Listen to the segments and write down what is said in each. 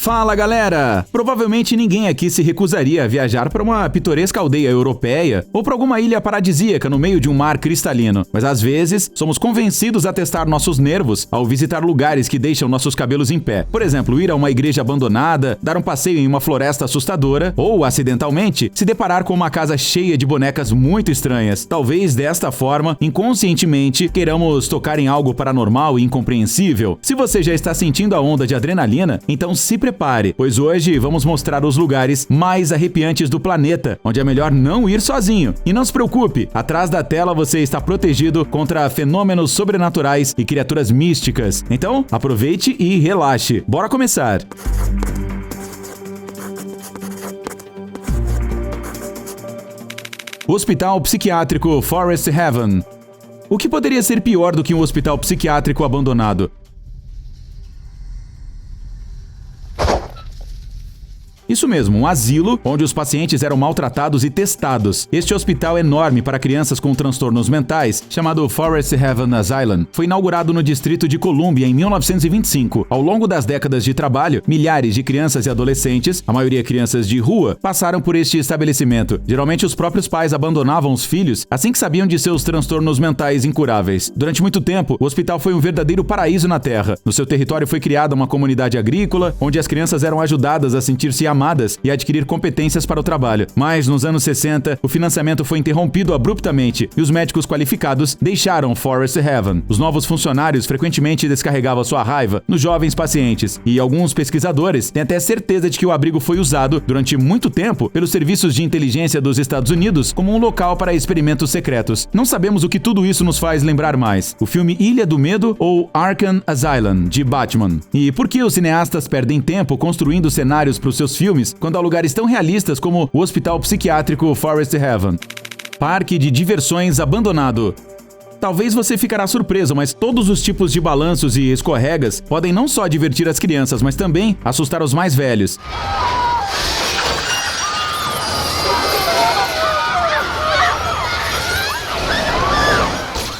Fala galera! Provavelmente ninguém aqui se recusaria a viajar para uma pitoresca aldeia europeia ou para alguma ilha paradisíaca no meio de um mar cristalino, mas às vezes somos convencidos a testar nossos nervos ao visitar lugares que deixam nossos cabelos em pé. Por exemplo, ir a uma igreja abandonada, dar um passeio em uma floresta assustadora ou, acidentalmente, se deparar com uma casa cheia de bonecas muito estranhas. Talvez desta forma, inconscientemente, queiramos tocar em algo paranormal e incompreensível. Se você já está sentindo a onda de adrenalina, então se prepare, pois hoje vamos mostrar os lugares mais arrepiantes do planeta, onde é melhor não ir sozinho. E não se preocupe, atrás da tela você está protegido contra fenômenos sobrenaturais e criaturas místicas. Então, aproveite e relaxe. Bora começar! Hospital Psiquiátrico Forest Haven. O que poderia ser pior do que um hospital psiquiátrico abandonado? Isso mesmo, um asilo onde os pacientes eram maltratados e testados. Este hospital enorme para crianças com transtornos mentais, chamado Forest Haven Asylum, foi inaugurado no Distrito de Colômbia em 1925. Ao longo das décadas de trabalho, milhares de crianças e adolescentes, a maioria crianças de rua, passaram por este estabelecimento. Geralmente os próprios pais abandonavam os filhos assim que sabiam de seus transtornos mentais incuráveis. Durante muito tempo, o hospital foi um verdadeiro paraíso na Terra. No seu território foi criada uma comunidade agrícola, onde as crianças eram ajudadas a sentir-se amadas e adquirir competências para o trabalho. Mas nos anos 60, o financiamento foi interrompido abruptamente e os médicos qualificados deixaram Forest Haven. Os novos funcionários frequentemente descarregavam sua raiva nos jovens pacientes e alguns pesquisadores têm até certeza de que o abrigo foi usado durante muito tempo pelos serviços de inteligência dos Estados Unidos como um local para experimentos secretos. Não sabemos o que tudo isso nos faz lembrar mais: o filme Ilha do Medo ou Arkham Asylum, de Batman. E por que os cineastas perdem tempo construindo cenários para os seus filmes quando há lugares tão realistas como o Hospital Psiquiátrico Forest Haven? Parque de diversões abandonado. Talvez você ficará surpreso, mas todos os tipos de balanços e escorregas podem não só divertir as crianças, mas também assustar os mais velhos.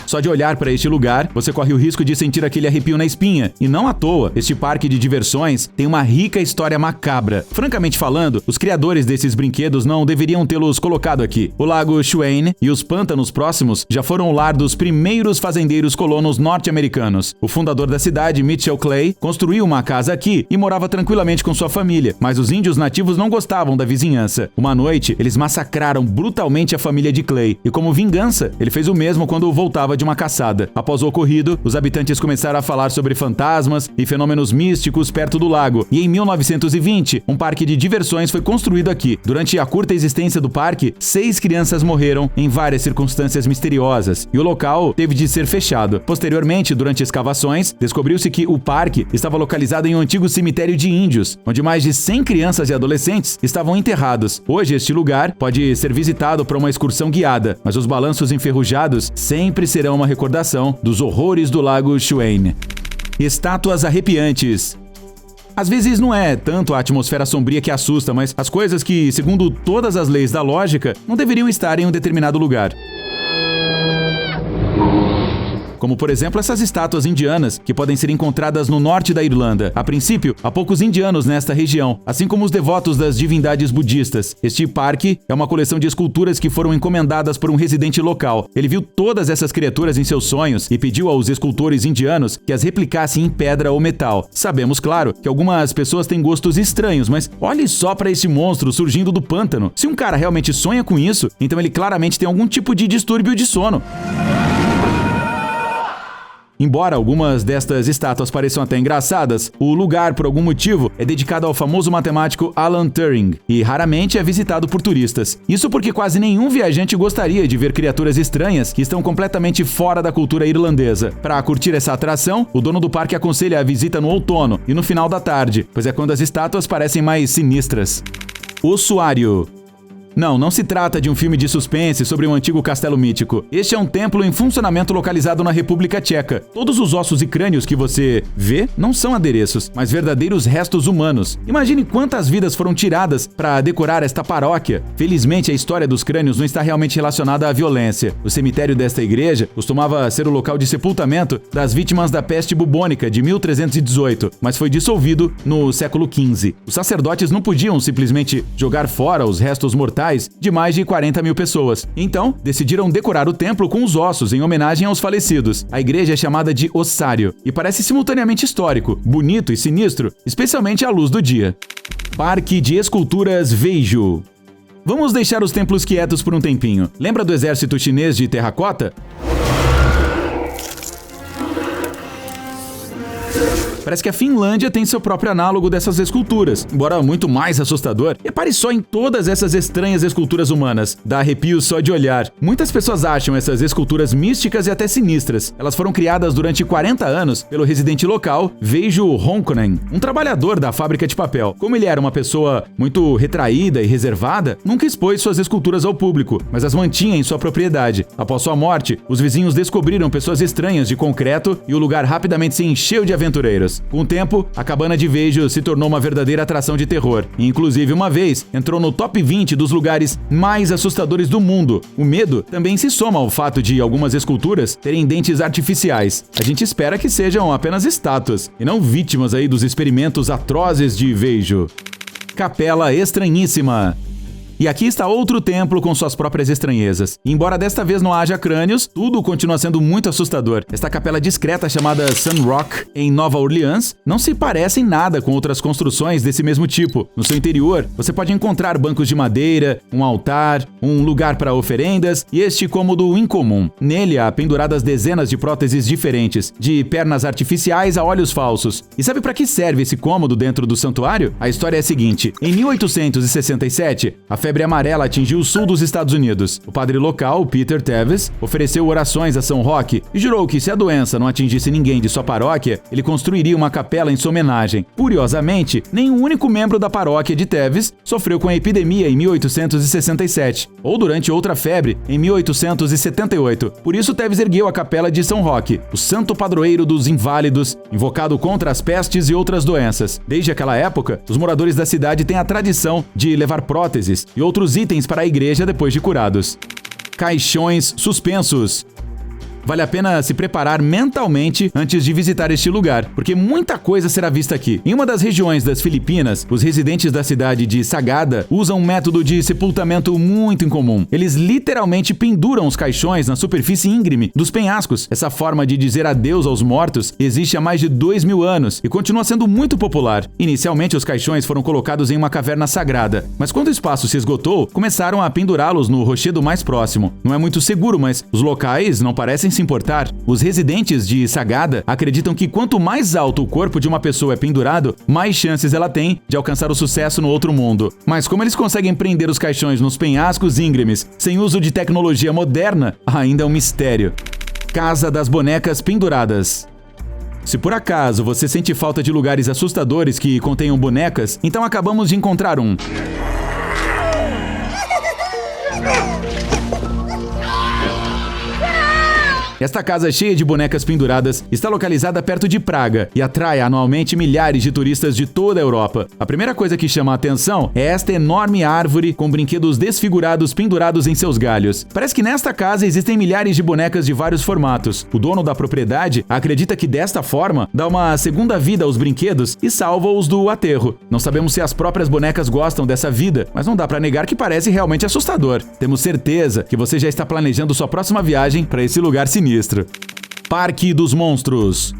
Só de olhar para este lugar, você corre o risco de sentir aquele arrepio na espinha. E não à toa, este parque de diversões tem uma rica história macabra. Francamente falando, os criadores desses brinquedos não deveriam tê-los colocado aqui. O Lago Swain e os pântanos próximos já foram o lar dos primeiros fazendeiros colonos norte-americanos. O fundador da cidade, Mitchell Clay, construiu uma casa aqui e morava tranquilamente com sua família. Mas os índios nativos não gostavam da vizinhança. Uma noite, eles massacraram brutalmente a família de Clay. E como vingança, ele fez o mesmo quando voltava de uma caçada. Após o ocorrido, os habitantes começaram a falar sobre fantasmas e fenômenos místicos perto do lago. E em 1920, um parque de diversões foi construído aqui. Durante a curta existência do parque, 6 crianças morreram em várias circunstâncias misteriosas e o local teve de ser fechado. Posteriormente, durante escavações, descobriu-se que o parque estava localizado em um antigo cemitério de índios, onde mais de 100 crianças e adolescentes estavam enterrados. Hoje, este lugar pode ser visitado por uma excursão guiada, mas os balanços enferrujados sempre serão uma recordação dos horrores do Lago Swain. Estátuas arrepiantes. Às vezes não é tanto a atmosfera sombria que assusta, mas as coisas que, segundo todas as leis da lógica, não deveriam estar em um determinado lugar. Como, por exemplo, essas estátuas indianas, que podem ser encontradas no norte da Irlanda. A princípio, há poucos indianos nesta região, assim como os devotos das divindades budistas. Este parque é uma coleção de esculturas que foram encomendadas por um residente local. Ele viu todas essas criaturas em seus sonhos e pediu aos escultores indianos que as replicassem em pedra ou metal. Sabemos, claro, que algumas pessoas têm gostos estranhos, mas olhe só para esse monstro surgindo do pântano. Se um cara realmente sonha com isso, então ele claramente tem algum tipo de distúrbio de sono. Embora algumas destas estátuas pareçam até engraçadas, o lugar, por algum motivo, é dedicado ao famoso matemático Alan Turing e raramente é visitado por turistas. Isso porque quase nenhum viajante gostaria de ver criaturas estranhas que estão completamente fora da cultura irlandesa. Para curtir essa atração, o dono do parque aconselha a visita no outono e no final da tarde, pois é quando as estátuas parecem mais sinistras. Ossuário. Não se trata de um filme de suspense sobre um antigo castelo mítico. Este é um templo em funcionamento localizado na República Tcheca. Todos os ossos e crânios que você vê não são adereços, mas verdadeiros restos humanos. Imagine quantas vidas foram tiradas para decorar esta paróquia. Felizmente, a história dos crânios não está realmente relacionada à violência. O cemitério desta igreja costumava ser o local de sepultamento das vítimas da peste bubônica de 1318, mas foi dissolvido no século XV. Os sacerdotes não podiam simplesmente jogar fora os restos mortais de mais de 40 mil pessoas. Então, decidiram decorar o templo com os ossos em homenagem aos falecidos. A igreja é chamada de ossário e parece simultaneamente histórico, bonito e sinistro, especialmente à luz do dia. Parque de Esculturas Veiju. Vamos deixar os templos quietos por um tempinho. Lembra do exército chinês de terracota? Parece que a Finlândia tem seu próprio análogo dessas esculturas, embora muito mais assustador. Repare só em todas essas estranhas esculturas humanas. Dá arrepio só de olhar. Muitas pessoas acham essas esculturas místicas e até sinistras. Elas foram criadas durante 40 anos pelo residente local, Veiju Honkonen, um trabalhador da fábrica de papel. Como ele era uma pessoa muito retraída e reservada, nunca expôs suas esculturas ao público, mas as mantinha em sua propriedade. Após sua morte, os vizinhos descobriram pessoas estranhas de concreto e o lugar rapidamente se encheu de aventureiros. Com o tempo, a cabana de Veiju se tornou uma verdadeira atração de terror. E, inclusive, uma vez, entrou no top 20 dos lugares mais assustadores do mundo. O medo também se soma ao fato de algumas esculturas terem dentes artificiais. A gente espera que sejam apenas estátuas, e não vítimas aí dos experimentos atrozes de Veiju. Capela Estranhíssima. E aqui está outro templo com suas próprias estranhezas. E embora desta vez não haja crânios, tudo continua sendo muito assustador. Esta capela discreta chamada Sun Rock, em Nova Orleans, não se parece em nada com outras construções desse mesmo tipo. No seu interior, você pode encontrar bancos de madeira, um altar, um lugar para oferendas e este cômodo incomum. Nele há penduradas dezenas de próteses diferentes, de pernas artificiais a olhos falsos. E sabe para que serve esse cômodo dentro do santuário? A história é a seguinte: em 1867, a febre amarela atingiu o sul dos Estados Unidos. O padre local, Peter Teves, ofereceu orações a São Roque e jurou que se a doença não atingisse ninguém de sua paróquia, ele construiria uma capela em sua homenagem. Curiosamente, nenhum único membro da paróquia de Teves sofreu com a epidemia em 1867, ou durante outra febre em 1878. Por isso, Teves ergueu a capela de São Roque, o santo padroeiro dos inválidos, invocado contra as pestes e outras doenças. Desde aquela época, os moradores da cidade têm a tradição de levar próteses e outros itens para a igreja depois de curados. Caixões suspensos. Vale a pena se preparar mentalmente antes de visitar este lugar, porque muita coisa será vista aqui. Em uma das regiões das Filipinas, os residentes da cidade de Sagada usam um método de sepultamento muito incomum. Eles literalmente penduram os caixões na superfície íngreme dos penhascos. Essa forma de dizer adeus aos mortos existe há mais de 2000 anos e continua sendo muito popular. Inicialmente, os caixões foram colocados em uma caverna sagrada, mas quando o espaço se esgotou, começaram a pendurá-los no rochedo mais próximo. Não é muito seguro, mas os locais não parecem se importar. Os residentes de Sagada acreditam que quanto mais alto o corpo de uma pessoa é pendurado, mais chances ela tem de alcançar o sucesso no outro mundo. Mas como eles conseguem prender os caixões nos penhascos íngremes sem uso de tecnologia moderna, ainda é um mistério. Casa das Bonecas Penduradas. Se por acaso você sente falta de lugares assustadores que contenham bonecas, então acabamos de encontrar um. Esta casa cheia de bonecas penduradas está localizada perto de Praga e atrai anualmente milhares de turistas de toda a Europa. A primeira coisa que chama a atenção é esta enorme árvore com brinquedos desfigurados pendurados em seus galhos. Parece que nesta casa existem milhares de bonecas de vários formatos. O dono da propriedade acredita que desta forma dá uma segunda vida aos brinquedos e salva-os do aterro. Não sabemos se as próprias bonecas gostam dessa vida, mas não dá para negar que parece realmente assustador. Temos certeza que você já está planejando sua próxima viagem para esse lugar sinistro. Parque dos Monstros.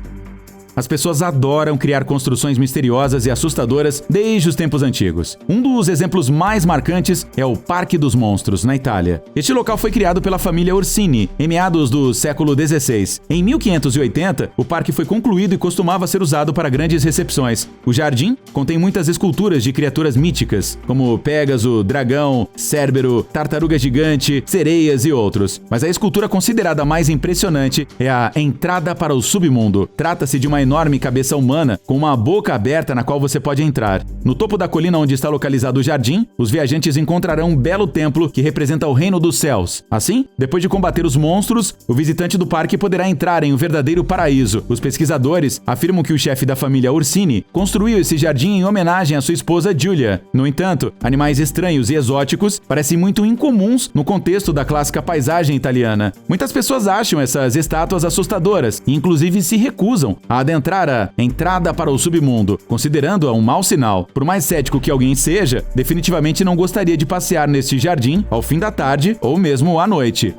As pessoas adoram criar construções misteriosas e assustadoras desde os tempos antigos. Um dos exemplos mais marcantes é o Parque dos Monstros, na Itália. Este local foi criado pela família Orsini, em meados do século XVI. Em 1580, o parque foi concluído e costumava ser usado para grandes recepções. O jardim contém muitas esculturas de criaturas míticas, como Pégaso, dragão, Cérbero, tartaruga gigante, sereias e outros. Mas a escultura considerada mais impressionante é a Entrada para o Submundo. Trata-se de uma uma enorme cabeça humana com uma boca aberta na qual você pode entrar. No topo da colina onde está localizado o jardim, os viajantes encontrarão um belo templo que representa o reino dos céus. Assim, depois de combater os monstros, o visitante do parque poderá entrar em um verdadeiro paraíso. Os pesquisadores afirmam que o chefe da família Orsini construiu esse jardim em homenagem à sua esposa Giulia. No entanto, animais estranhos e exóticos parecem muito incomuns no contexto da clássica paisagem italiana. Muitas pessoas acham essas estátuas assustadoras e inclusive se recusam a adentrar a entrada para o submundo, considerando-a um mau sinal. Por mais cético que alguém seja, definitivamente não gostaria de passear neste jardim ao fim da tarde ou mesmo à noite.